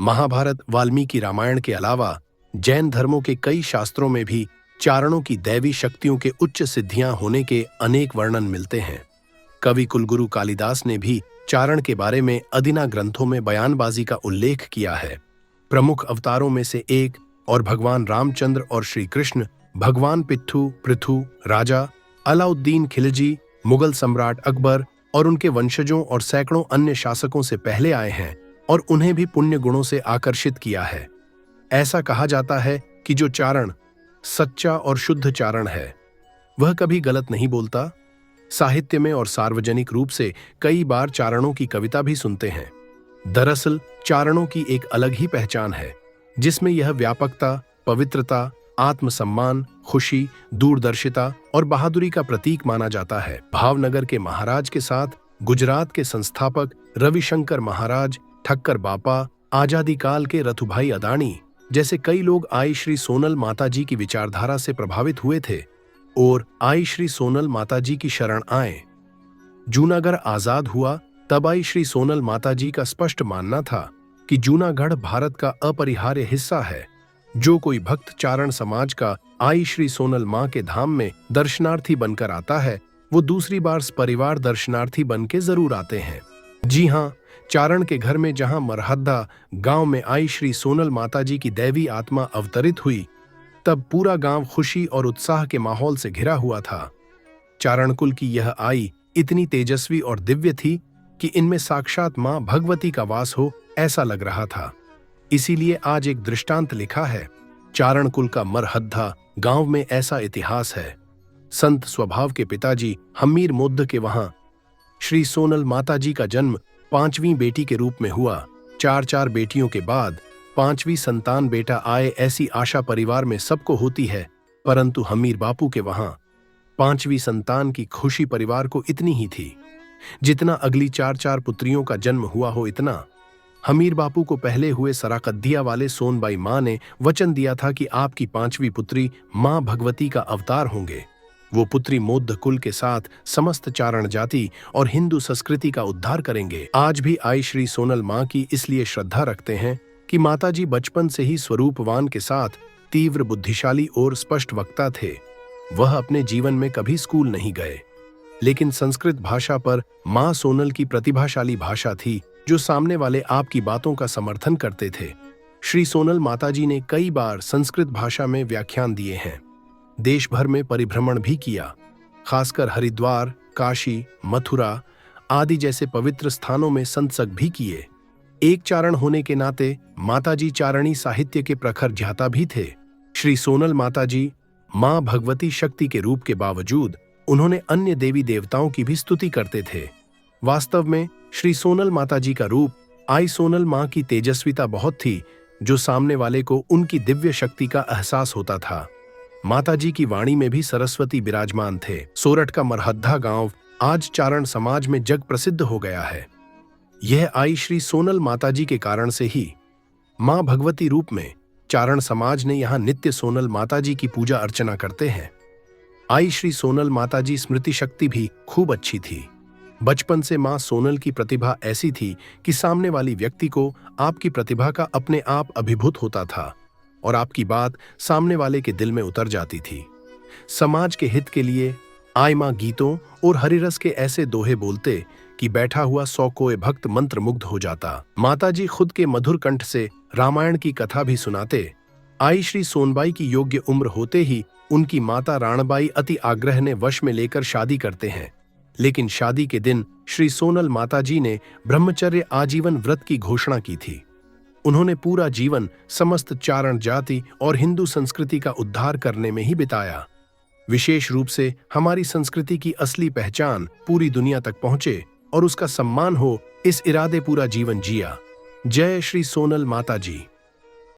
महाभारत, वाल्मीकि रामायण के अलावा जैन धर्मों के कई शास्त्रों में भी चारणों की दैवी शक्तियों के उच्च सिद्धियां होने के अनेक वर्णन मिलते हैं। कवि कुलगुरु कालिदास ने भी चारण के बारे में अदिना ग्रंथों में बयानबाजी का उल्लेख किया है। प्रमुख अवतारों में से एक और भगवान रामचंद्र और श्री कृष्ण भगवान पिट्ठू, पृथु, राजा अलाउद्दीन खिलजी, मुगल सम्राट अकबर और उनके वंशजों और सैकड़ों अन्य शासकों से पहले आए हैं और उन्हें भी पुण्य गुणों से आकर्षित किया है। ऐसा कहा जाता है कि जो चारण सच्चा और शुद्ध चारण है वह कभी गलत नहीं बोलता। साहित्य में और सार्वजनिक रूप से कई बार चारणों की कविता भी सुनते हैं। दरअसल चारणों की एक अलग ही पहचान है जिसमें यह व्यापकता, पवित्रता, आत्मसम्मान, खुशी, दूरदर्शिता और बहादुरी का प्रतीक माना जाता है। भावनगर के महाराज के साथ गुजरात के संस्थापक रविशंकर महाराज, ठक्कर बापा, आजादी काल के रथुभाई अदानी जैसे कई लोग आई श्री सोनल माताजी की विचारधारा से प्रभावित हुए थे और आई श्री सोनल माताजी की शरण आए। जूनागढ़ आजाद हुआ तब आई श्री सोनल माताजी का स्पष्ट मानना था कि जूनागढ़ भारत का अपरिहार्य हिस्सा है। जो कोई भक्त चारण समाज का आई श्री सोनल मां के धाम में दर्शनार्थी बनकर आता है वो दूसरी बार परिवार दर्शनार्थी बन के जरूर आते हैं। जी हाँ, चारण के घर में जहां मरहद्दा गांव में आई श्री सोनल माताजी की दैवी आत्मा अवतरित हुई तब पूरा गांव खुशी और उत्साह के माहौल से घिरा हुआ था। चारण कुल की यह आई इतनी तेजस्वी और दिव्य थी कि इनमें साक्षात मां भगवती का वास हो ऐसा लग रहा था। इसीलिए आज एक दृष्टांत लिखा है। चारण कुल का मरहद्दा गांव में ऐसा इतिहास है। संत स्वभाव के पिताजी हमीर मोद्द के वहां श्री सोनल माताजी का जन्म 5वीं बेटी के रूप में हुआ। 4 बेटियों के बाद 5वीं संतान बेटा आए ऐसी आशा परिवार में सबको होती है, परंतु हमीर बापू के वहां 5वीं संतान की खुशी परिवार को इतनी ही थी जितना अगली 4 पुत्रियों का जन्म हुआ हो इतना। हमीर बापू को पहले हुए सराकद्दिया वाले सोनबाई मां ने वचन दिया था कि आपकी 5वीं पुत्री मां भगवती का अवतार होंगे। वो पुत्री मोद्द कुल के साथ समस्त चारण जाति और हिंदू संस्कृति का उद्धार करेंगे। आज भी आई श्री सोनल मां की इसलिए श्रद्धा रखते हैं कि माताजी बचपन से ही स्वरूपवान के साथ तीव्र बुद्धिशाली और स्पष्ट वक्ता थे। वह अपने जीवन में कभी स्कूल नहीं गए, लेकिन संस्कृत भाषा पर मां सोनल की प्रतिभाशाली भाषा थी जो सामने वाले आपकी बातों का समर्थन करते थे। श्री सोनल माताजी ने कई बार संस्कृत भाषा में व्याख्यान दिए हैं। देश भर में परिभ्रमण भी किया, खासकर हरिद्वार, काशी, मथुरा आदि जैसे पवित्र स्थानों में संत्सक भी किए। एक चारण होने के नाते माताजी चारणी साहित्य के प्रखर ज्ञाता भी थे। श्री सोनल माताजी मां भगवती शक्ति के रूप के बावजूद उन्होंने अन्य देवी देवताओं की भी स्तुति करते थे। वास्तव में श्री सोनल माताजी का रूप आई सोनल मां की तेजस्विता बहुत थी जो सामने वाले को उनकी दिव्य शक्ति का एहसास होता था। माताजी की वाणी में भी सरस्वती विराजमान थे। सोरठ का मरहद्दा गांव आज चारण समाज में जग प्रसिद्ध हो गया है। यह आई श्री सोनल माताजी के कारण से ही मां भगवती रूप में चारण समाज ने यहां नित्य सोनल माताजी की पूजा अर्चना करते हैं। आई श्री सोनल माताजी स्मृति शक्ति भी खूब अच्छी थी। बचपन से मां सोनल की प्रतिभा ऐसी थी कि सामने वाली व्यक्ति को आपकी प्रतिभा का अपने आप अभिभूत होता था और आपकी बात सामने वाले के दिल में उतर जाती थी। समाज के हित के लिए आई मां गीतों और हरिरस के ऐसे दोहे बोलते कि बैठा हुआ 100 कोय भक्त मंत्रमुग्ध हो जाता। माताजी खुद के मधुर कंठ से रामायण की कथा भी सुनाते। आई श्री सोनबाई की योग्य उम्र होते ही उनकी माता राणबाई अति आग्रह ने वश में लेकर शादी करते हैं, लेकिन शादी के दिन श्री सोनल माताजी ने ब्रह्मचर्य आजीवन व्रत की घोषणा की थी। उन्होंने पूरा जीवन समस्त चारण जाति और हिंदू संस्कृति का उद्धार करने में ही बिताया। विशेष रूप से हमारी संस्कृति की असली पहचान पूरी दुनिया तक पहुंचे और उसका सम्मान हो, इस इरादे पूरा जीवन जिया। जय श्री सोनल माताजी।